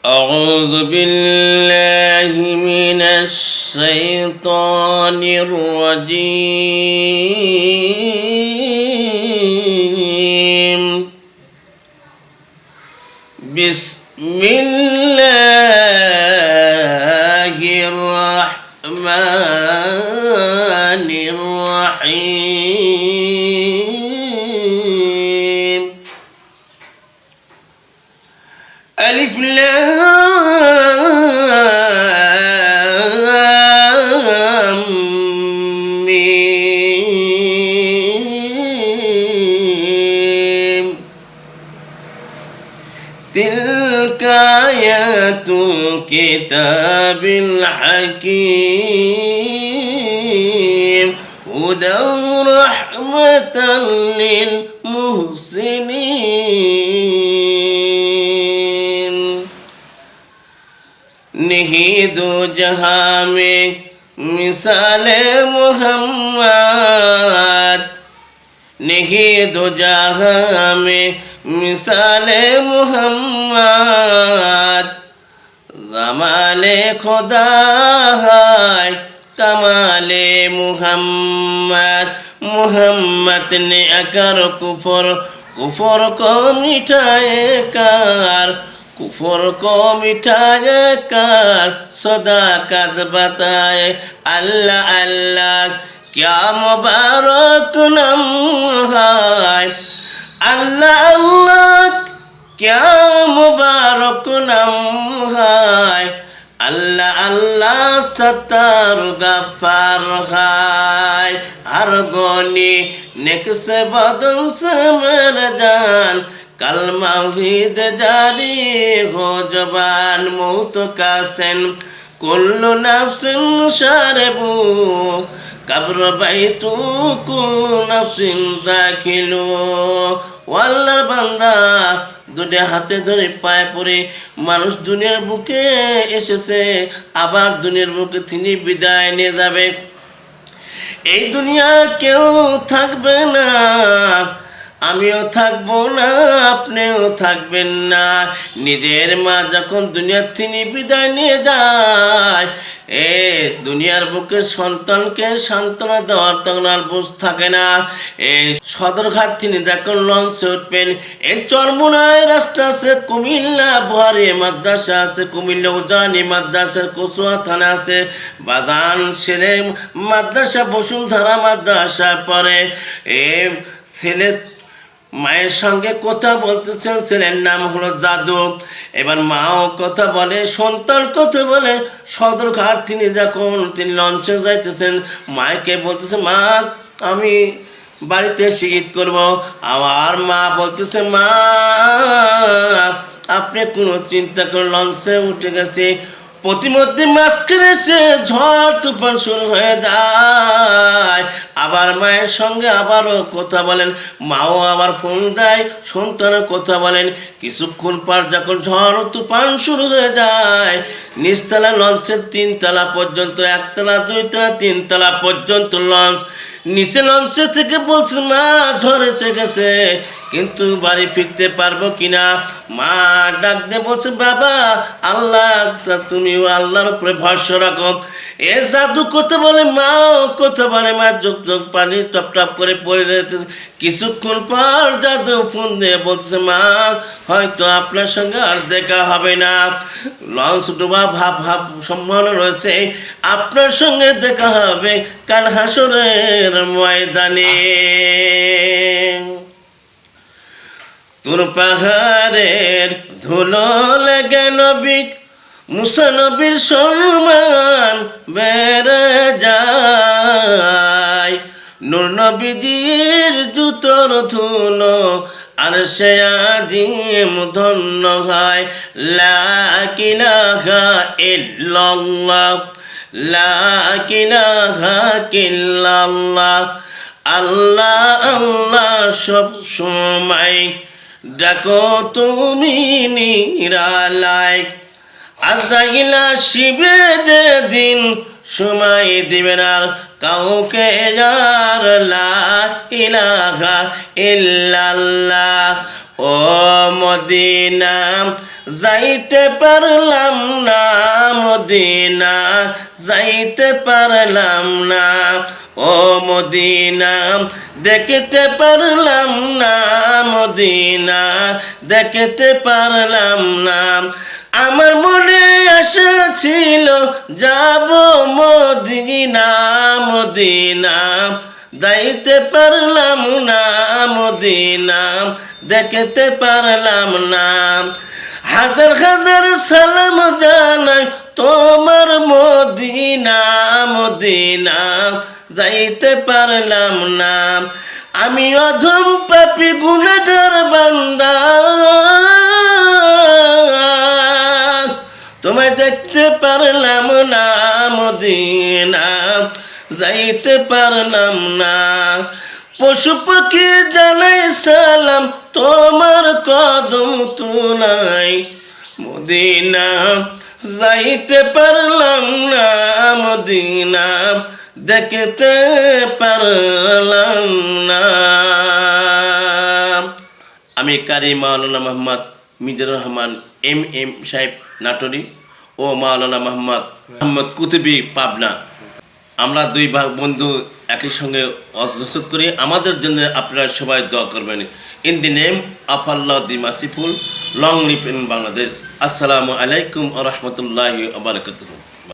أعوذ بالله من الشيطان الرجيم بسم الله الرحمن الرحيم ألف لام ميم تلك آيات الكتاب الحكيم هدى ورحمة للمحسنين नहीं दो जहां में मिसाल मोहम्मद नहीं दो जहां में मिसाल मोहम्मद जमाले खुदा है कमाले मोहम्मद मोहम्मद ने अगर कुफर को मिटाए कर कुफर को मिटाए कर सदाकत बताए अल्लाह अल्लाह क्या मुबारक नाम है अल्लाह अल्लाह क्या मुबारक नाम है अल्लाह अल्लाह सत्तार गफ्फार है हर गोनी नेक से बदन से मेरे जान कलमा हिद जारी हो जबान मौत का सन कुल्लु नफ्सिन शारबू कब्र बैतू कुल्लु नफ्सिन दाखिलू ওয়াল্লার বান্দা দুনিয়া হাতে ধরে পায়ে পড়ে মানুষ দুনিয়ার বুকে এসেছে আবার দুনিয়ার বুকে তিনি বিদায় নিয়ে যাবে এই দুনিয়া কেউ থাকবে না আমিও থাকবো না আপনিও থাকবেন না নিজের মা যখন দুনিয়া থেকে বিদায় নিয়ে যায় এ দুনিয়ার বুকে সন্তানকে সান্ত্বনা দেওয়ার তখন আর বুঝ থাকে না এই সদরঘাট তিনি যখন লঞ্চে উঠবেন এই চরমুনায় রাস্তা আছে কুমিল্লা বুহারি মাদ্রাসা আছে কুমিল্লা উজানি মাদ্রাসা কচুয়া থানা আছে বাদান ছেলে মাদ্রাসা বসুন্ধরা মাদ্রাসা পড়ে এ ছেলে মায়ের সঙ্গে কথা বলতেছেন ছেলের নাম হলো জাদু এবার মাও কথা বলে সন্তান কথা বলে সদরঘাট তিনি যখন তিনি লঞ্চে যাইতেছেন মাকে বলতেছে মা আমি বাড়িতে এসে ঈদ করবো আবার মা বলতেছে মা আপনি কোনো চিন্তা করে লঞ্চে উঠে গেছে প্রতিমধ্যে মাঝখানে এসে ঝড় তুফান শুরু হয়ে যায় আবার মায়ের সঙ্গে আবারও কথা বলেন মাও আবার ফোন দেয় সন্তানও কথা বলেন কিছুক্ষণ পর যখন ঝড় তুফান শুরু হয়ে যায় নিচতলা লঞ্চের 3 তলা পর্যন্ত 1 তলা 2 তলা 3 তলা পর্যন্ত লঞ্চ নিচে লঞ্চে থেকে বলছে মা ঝড় এসে গেছে কিন্তু বাড়ি ফিরতে পারবো কিনা মা ডাক দিয়ে বলছে বাবা আল্লাহ তুমি আল্লাহর উপরে ভরসা রাখো এ জাদু কথা বলে মাও কথা বলে মা যোগ যোগ পানি টপ টপ করে পড়ে রয়েছে কিছুক্ষণ পর জাদু ফোন দিয়ে বলছে মা হয়তো আপনার সঙ্গে আর দেখা হবে না লঞ্চ ডোবা ভাব সম্ভাবনা রয়েছে আপনার সঙ্গে দেখা হবে কাল হাসরের ময়দানে তোর পাহাড়ের ধুলো লেগে নবী মুসা নবীর সম্মান বেড়ে যায় নূর নবীজির জুতোর ধুলো আর সে আজিম ধন্য হয় লা ইলাহা ইল্লাল্লাহ লা ইলাহা ইল্লাল্লাহ আল্লাহ আল্লাহ সব সময় ডাকো তুমি নিরালায় আজাইলা শিবে যেদিন সময় দিবেন আর কাউকে আর লা ইলাহা ইল্লাল্লাহ ও মদিনা যাইতে পারলাম না, মদিনা যাইতে পারলাম না, ও মদিনা দেখতে পারলাম না, মদিনা দেখতে পারলাম না। আমার মনে আশা ছিল যাব মদিনা, মদিনা যাইতে পারলাম না, মদিনা দেখতে পারলাম না। হাজার হাজার সালাম জানাই তোমার মদিনা, মদিনা যাইতে পারলাম না। আমি অধম পাপী গুনাহগার বান্দা, তোমায় দেখতে পারলাম না, মদিনা যাইতে পারলাম না। পশু পাখি জানাই সালাম তোমার কদম তুলাই, মদিনা যাইতে পারলাম না, মদিনা দেখতে পারলাম না। আমি কারি মাওলানা মোহাম্মদ মিজানুর রহমান এম সাহেব নাটোরি ও মাওলানা মোহাম্মদ কুতুবী পাবনা, আমরা দুই বন্ধু একই সঙ্গে নসিহত করি। আমাদের জন্য আপনারা সবাই দোয়া করবেন। In the name of Allah the merciful, long live in Bangladesh. আসসালামু আলাইকুম ওয়া রাহমাতুল্লাহি ওয়া বারাকাতুহু।